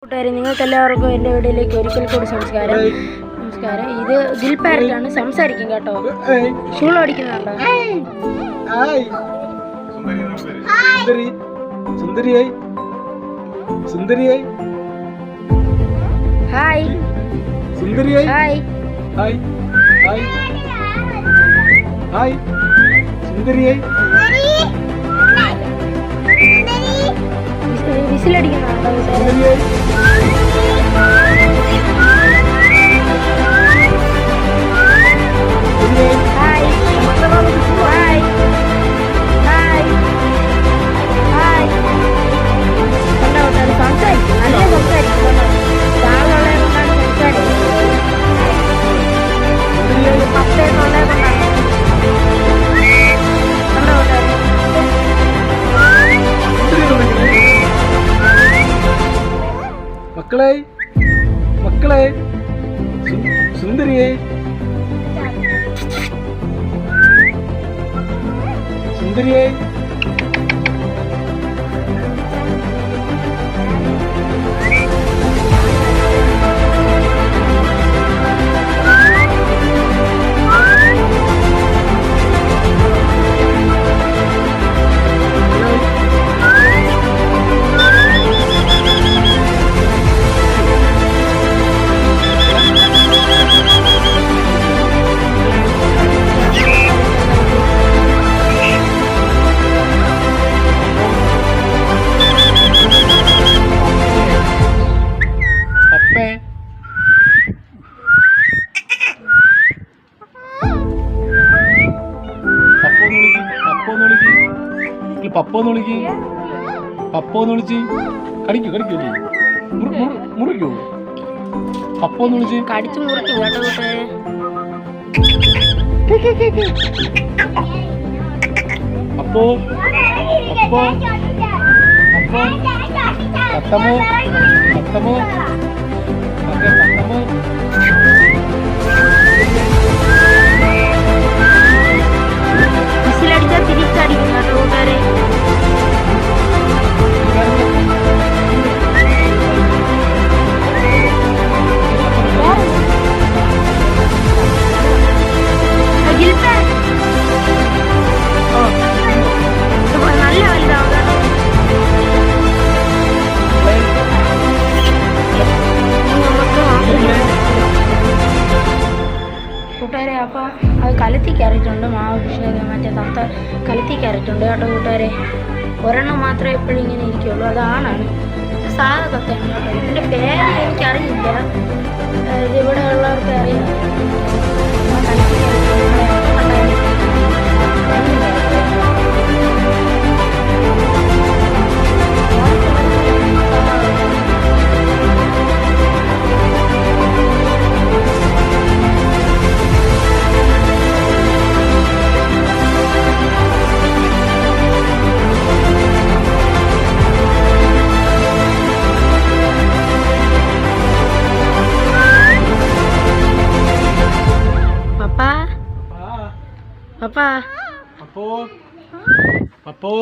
കൂട്ടുകാരെ, നിങ്ങൾക്കെല്ലാവർക്കും എൻ്റെ വീഡിയോയിലേക്ക് ഒരിക്കൽ കൂടി നമസ്കാരം. ഇത് ദിൽ പാരറ്റാണ്. സംസാരിക്കും കേട്ടോ. ഷൂൾ അടിക്കുന്നുണ്ടോ? ഹായ് വിസിലടിക്കുന്നുണ്ടോ? മക്കളെ മക്കളെ സുന്ദരിയെ സുന്ദരിയെ പപ്പോന്ന് വിളിക്ക്, പപ്പോന്ന് വിളിച്ച് കടിക്കൂ മുറിക്കൂ. പപ്പോന്ന് വിളിച്ച് കടിച്ചു മുറിക്കും കേട്ടോ കൂട്ടുകാരെ. അപ്പോ അപ്പോ അപ്പോ തത്തമ്മോ തത്തമ്മോ തത്തമ്മോ വിസിലടിച്ചാൽ തിരിച്ചടിക്കും കേട്ടോ കൂട്ടുകാരെ. നല്ല വലുതാവും. കൂട്ടുകാരെ, അപ്പോൾ അത് കലത്തി കയറിയിട്ടുണ്ട്. മറ്റേ തത്ത കലത്തി കയറിയിട്ടുണ്ട് കേട്ടോ കൂട്ടുകാരെ. ഒരെണ്ണം മാത്രമേ എപ്പോഴും ഇങ്ങനെ ഇരിക്കുള്ളൂ. അതാണാണ് സാധാ തത്തയാണ് കേട്ടോ. ഇതിൻ്റെ പേര് എനിക്കറിയില്ല. ഇതിവിടെ ഉള്ളവർക്ക് അറിയാം. പപ്പാ പപ്പോ പപ്പോ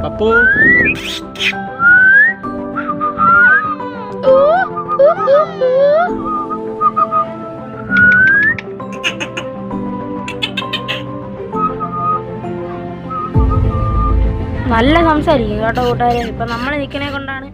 പപ്പോ നല്ല സംസാരിക്കും കേട്ടോ കൂട്ടുകാരെ. ഇപ്പം നമ്മൾ നിൽക്കണേ കൊണ്ടാണ്